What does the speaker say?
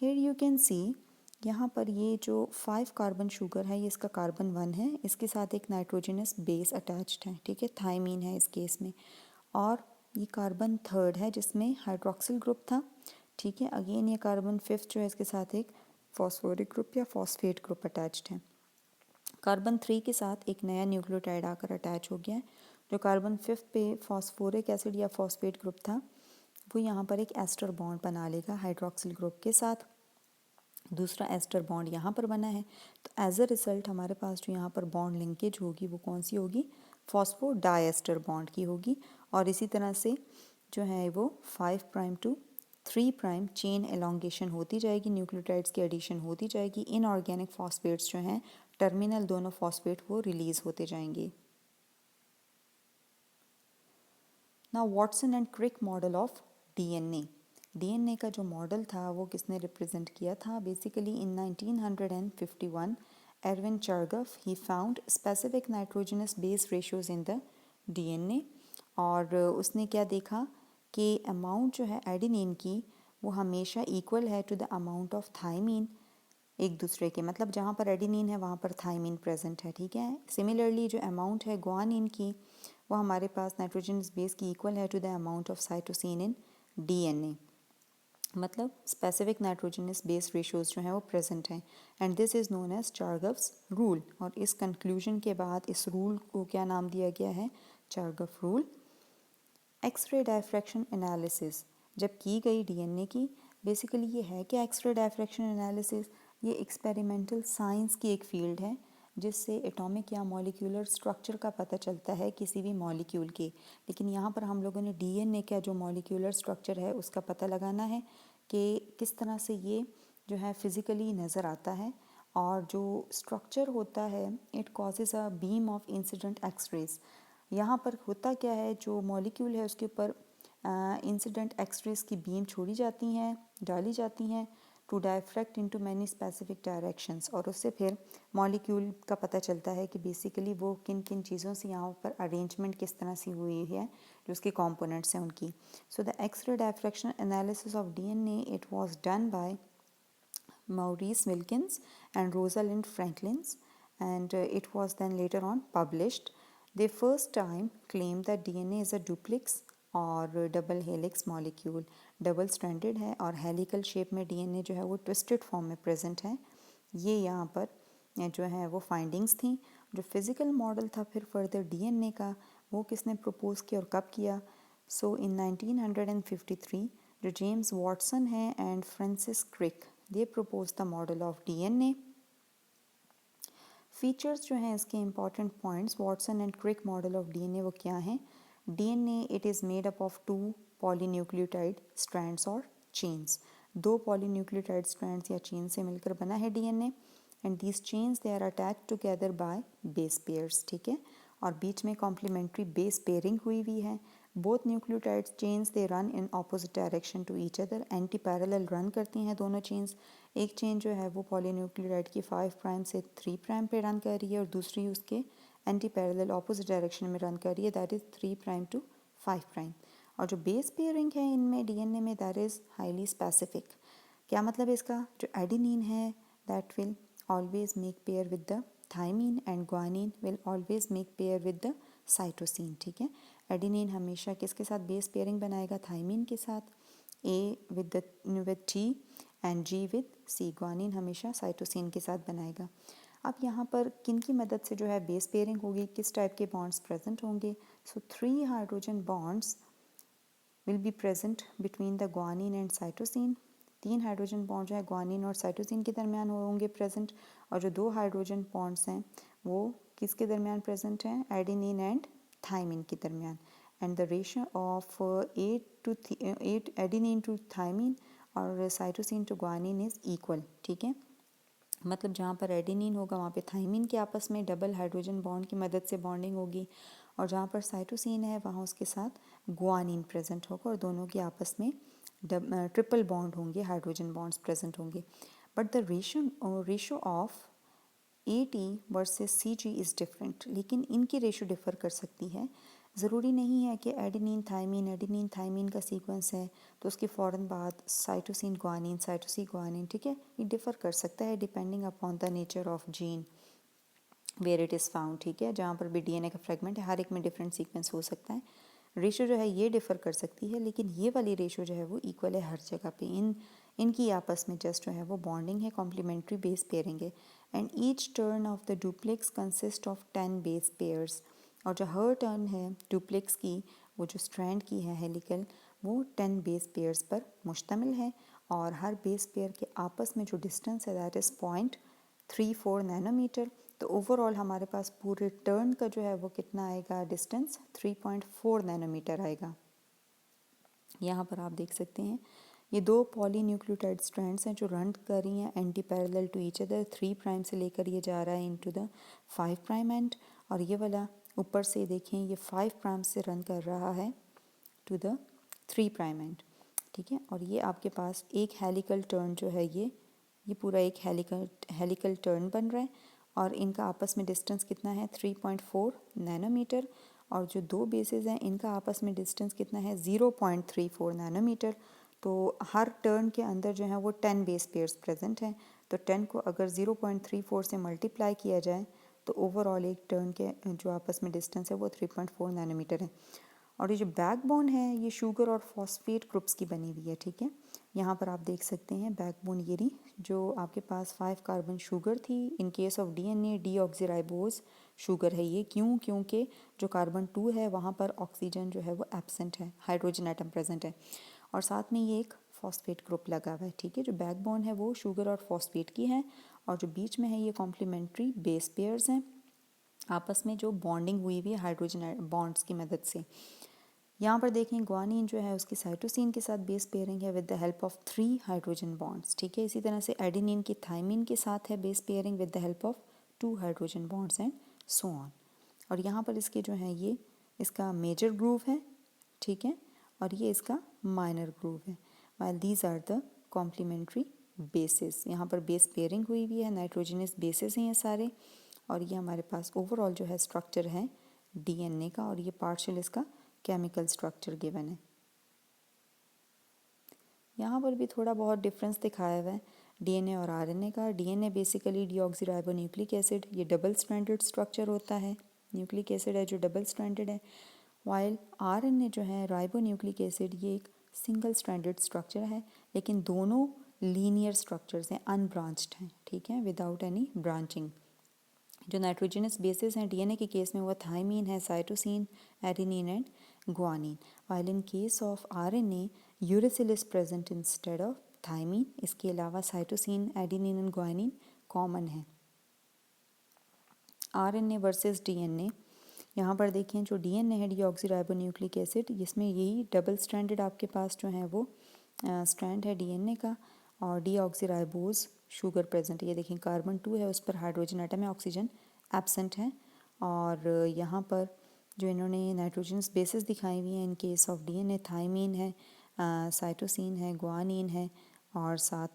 Here you can see, यहाँ पर ये जो 5 कार्बन शुगर है ये इसका कार्बन 1 है, इसके साथ एक नाइट्रोजनस बेस अटैच्ड है, ठीक है, थायमीन है इस केस में। और ये कार्बन 3 है जिसमें हाइड्रोक्सिल ग्रुप था, ठीक है। अगेन ये कार्बन 5 जो है इसके साथ एक फॉस्फोरिक ग्रुप या फॉस्फेट ग्रुप अटैच्ड है। कार्बन 3 के साथ एक नया न्यूक्लियोटाइड आकर अटैच हो गया है। जो कार्बन 5 पे फॉस्फोरिक एसिड या फॉस्फेट ग्रुप था वो यहाँ पर एक एस्टर बॉन्ड बना लेगा हाइड्रोक्सिल ग्रुप के साथ। दूसरा एस्टर बॉन्ड यहाँ पर बना है, तो एज अ रिजल्ट हमारे पास जो यहाँ पर बॉन्ड लिंकेज होगी वो कौन सी होगी, फॉस्फो डाइएस्टर बॉन्ड की होगी। और इसी तरह से जो है वो 5 prime to 3 prime chain elongation होती जाएगी, न्यूक्लियोटाइड्स की एडिशन होती जाएगी। इनऑर्गेनिक फॉस्फेट्स जो हैं टर्मिनल दोनों फॉस्फेट वो रिलीज होते जाएंगे। Now Watson and Crick model of DNA. DNA का जो मॉडल था वो किसने रिप्रेजेंट किया था, basically in 1951 Erwin Chargaff he found specific nitrogenous base ratios in the DNA. और उसने क्या देखा कि अमाउंट जो है एडेनिन की वो हमेशा इक्वल है to the amount of thymine, एक दूसरे के, मतलब जहाँ पर एडेनिन है वहाँ पर थायमीन प्रेजेंट है, ठीक है। सिमिलरली जो अमाउंट है ग्वानिन की वो हमारे पास नाइट्रोजन बेस की इक्वल है to the amount of cytosine in DNA, मतलब स्पेसिफिक नाइट्रोजनस बेस रेशियोज जो हैं वो प्रेजेंट हैं। And this is known as Chargaff's rule. और इस कंक्लूजन के बाद इस रूल को क्या नाम दिया गया है, चार्गफ रूल। एक्सरे डायफ्रैक्शन एनालिसिस जब की गई डीएनए की, बेसिकली ये है कि एक्सरे डायफ्रैक्शन एनालिसिस ये एक्सपेरिमेंटल साइंस की एक फील्ड है जिससे एटॉमिक या मॉलिक्यूलर स्ट्रक्चर का पता चलता है किसी भी मॉलिक्यूल के। लेकिन यहाँ पर हम लोगों ने डीएनए का जो मॉलिक्यूलर स्ट्रक्चर है उसका पता लगाना है कि किस तरह से ये जो है फिज़िकली नज़र आता है। और जो स्ट्रक्चर होता है it causes a beam of incident X-rays. यहाँ पर होता क्या है, जो मॉलिक्यूल है उसके ऊपर इंसिडेंट एक्सरेज की बीम छोड़ी जाती हैं, डाली जाती हैं to diffract into many specific directions. और उससे फिर मॉलिक्यूल का पता चलता है कि बेसिकली वो किन किन चीज़ों से यहाँ पर अरेंजमेंट किस तरह से हुई है, जो उसके कंपोनेंट्स हैं उनकी। So the X-ray diffraction analysis of DNA it was done by Maurice Wilkins and Rosalind Franklin, and it was then later on published. They first time claimed that DNA is a duplex और double helix molecule, double stranded है और helical shape में DNA जो है वो twisted form में present है। ये यहाँ पर जो है वो फाइंडिंग्स थी। जो फिज़िकल मॉडल था फिर फर्दर डीएनए का वो किसने प्रपोज किया और कब किया, सो इन 1953 जो जेम्स वॉटसन है and Francis Crick they propose the model of DNA. Features जो हैं इसके important points Watson and Crick model of DNA वो क्या हैं, DNA it is made up of 2 polynucleotide strands और चेन्स। 2 पॉलीन्यूक्लियोटाइड स्ट्रैंड्स या chain से मिलकर बना है DNA and these chains they are attach together by base pairs, ठीक है। और बीच में कॉम्प्लीमेंट्री बेस पेयरिंग हुई हुई है। Both nucleotide chains they run in opposite direction to each other, antiparallel run करती हैं दोनों चेन्स। एक चेन जो है वो पॉलीन्यूक्लियोटाइड की 5 प्राइम से 3 प्राइम पे रन कर रही है और दूसरी उसके एंटी पैरेलल ऑपोजिट डायरेक्शन में रन कर रही है, that is 3 prime to 5 prime. और जो बेस पेयरिंग है इनमें डीएनए में दैट इज़ हाईली स्पेसिफिक। क्या मतलब है इसका, जो एडेनिन है that will always make pair with the thymine and guanine will always make pair with the cytosine, ठीक है। एडेनिन हमेशा किसके साथ बेस पेयरिंग बनाएगा, थायमीन के साथ, A with T and G with C, guanine हमेशा साइटोसिन के साथ बनाएगा। अब यहाँ पर किन की मदद से जो है बेस पेयरिंग होगी, किस टाइप के बॉन्ड्स प्रेजेंट होंगे, सो 3 hydrogen bonds will be present between the guanine and cytosine. 3 hydrogen bond जो है ग्वानिन और साइटोसिन के दरमियान होंगे प्रेजेंट। और जो 2 हाइड्रोजन बॉन्ड्स हैं वो किसके दरमियान प्रेजेंट हैं, एडेनिन एंड थायमिन के दरमियान। And the ratio of 8 adenine to thymine और cytosine to guanine is equal, ठीक है। मतलब जहाँ पर एडेनिन होगा वहाँ पे थायमिन के आपस में डबल हाइड्रोजन बॉन्ड की मदद से बॉन्डिंग होगी, और जहाँ पर साइटोसिन है वहाँ उसके साथ ग्वानिन प्रेजेंट होगा और दोनों के आपस में ट्रिपल बॉन्ड होंगे, हाइड्रोजन बॉन्ड्स प्रेजेंट होंगे। But the ratio of AT versus CG is different, लेकिन इनकी रेशो डिफ़र कर सकती है। ज़रूरी नहीं है कि एडेनिन थाइमीन का सीक्वेंस है तो उसके फ़ौरन बाद साइटोसिन गुआनिन, ठीक है। ये डिफ़र कर सकता है depending upon the nature of gene where it is found, ठीक है। जहाँ पर भी डीएनए का फ्रेगमेंट है हर एक में डिफरेंट सीक्वेंस हो सकता है। रेशो जो है ये डिफ़र कर सकती है, लेकिन ये वाली रेशो जो है वो इक्वल है हर जगह पे। इनकी आपस में जस्ट जो है वो बॉन्डिंग है, कॉम्प्लीमेंट्री बेस पेयरिंग है। And each turn off the duplex consist of 10 base pairs. और जो हर टर्न है डुप्लेक्स की, वो जो स्ट्रैंड की है हेलिकल, वो 10 बेस पेयर्स पर मुश्तमिल है। और हर बेस पेयर के आपस में जो डिस्टेंस है दैट इज़ 0.34 नैनोमीटर। तो ओवरऑल हमारे पास पूरे टर्न का जो है वो कितना आएगा डिस्टेंस, 3.4 नैनोमीटर आएगा। यहाँ पर आप देख सकते हैं ये दो पॉलीन्यूक्लियोटाइड स्ट्रैंड्स हैं जो रन कर रही हैं anti parallel to each other. 3 prime से लेकर ये जा रहा है इनटू द 5 प्राइम एंड, और ये वाला ऊपर से देखें ये 5 प्राइम से रन कर रहा है टू द 3 प्राइम एंड, ठीक है। और ये आपके पास एक हेलिकल टर्न जो है ये पूरा एक हेलिकल टर्न बन रहा है। और इनका आपस में डिस्टेंस कितना है 3.4 नैनोमीटर। और जो दो बेसेस हैं इनका आपस में डिस्टेंस कितना है 0.34 नैनोमीटर। तो हर टर्न के अंदर जो है वो 10 बेस पेयर्स प्रेजेंट हैं। तो 10 को अगर 0.34 से मल्टीप्लाई किया जाए तो ओवरऑल एक टर्न के जो आपस में डिस्टेंस है वो 3.4 नैनोमीटर है। और ये जो बैकबोन है ये शुगर और फॉस्फेट ग्रुप्स की बनी हुई है, ठीक है। यहाँ पर आप देख सकते हैं बैकबोन ये रही, जो आपके पास 5 कार्बन शुगर थी। इन case of DNA deoxyribose sugar है ये, क्योंकि जो कार्बन 2 है वहाँ पर ऑक्सीजन जो है वो एब्सेंट है, हाइड्रोजन एटम प्रेजेंट है। और साथ में ये एक फॉस्फेट ग्रुप लगा हुआ है, ठीक है। जो बैकबोन है वो शुगर और फॉस्फेट की है, और जो बीच में है ये कॉम्प्लीमेंट्री बेस पेयर्स हैं आपस में जो बॉन्डिंग हुई हुई है हाइड्रोजन बॉन्ड्स की मदद से। यहाँ पर देखें ग्वानिन जो है उसकी साइटोसिन के साथ बेस पेयरिंग है with the help of 3 hydrogen bonds, ठीक है। इसी तरह से एडेनिन की थाइमिन के साथ है base pairing with the help of 2 hydrogen bonds and so on. और यहाँ पर इसके जो है ये इसका मेजर ग्रूव है, ठीक है, और ये इसका माइनर ग्रूव है। While these are the complementary bases. यहाँ पर बेस पेयरिंग हुई हुई है, नाइट्रोजनस बेसिस हैं ये सारे। और ये हमारे पास ओवरऑल जो है स्ट्रक्चर है डीएनए का, और ये पार्शियल इसका केमिकल स्ट्रक्चर गिवन है। यहाँ पर भी थोड़ा बहुत डिफरेंस दिखाया हुआ है डीएनए और आरएनए का। डीएनए बेसिकली डीऑक्सीराइबोन्यूक्लिक एसिड, ये डबल स्ट्रैंडेड स्ट्रक्चर होता है, न्यूक्लिक एसिड है जो डबल स्ट्रैंडेड है। वाइल आरएनए जो है राइबोन्यूक्लिक एसिड, ये एक सिंगल स्ट्रैंडेड स्ट्रक्चर है, लेकिन दोनों लीनियर स्ट्रक्चर्स हैं, अनब्रांच्ड हैं, ठीक है, विदाउट एनी ब्रांचिंग। जो नाइट्रोजनस बेसिस हैं डीएनए के केस में वो थाइमीन है, cytosine, adenine and guanine. While in case of RNA uracil is present instead of thymine. इसके अलावा cytosine, adenine and guanine common है। आरएनए वर्सेस डीएनए, यहाँ पर देखें जो डीएनए है डीऑक्सीराइबोन्यूक्लिक एसिड, इसमें यही डबल स्ट्रैंडेड आपके पास जो है वो स्ट्रैंड है डीएनए का, और डीऑक्सीराइबोज शुगर प्रेजेंट है। ये देखें कार्बन 2 है, उस पर हाइड्रोजन एटम है, ऑक्सीजन एब्सेंट है। और यहाँ पर जो इन्होंने नाइट्रोजनस बेसिस दिखाई हुई हैं in case of DNA, thymine है, साइटोसिन है, गुआनिन है, और साथ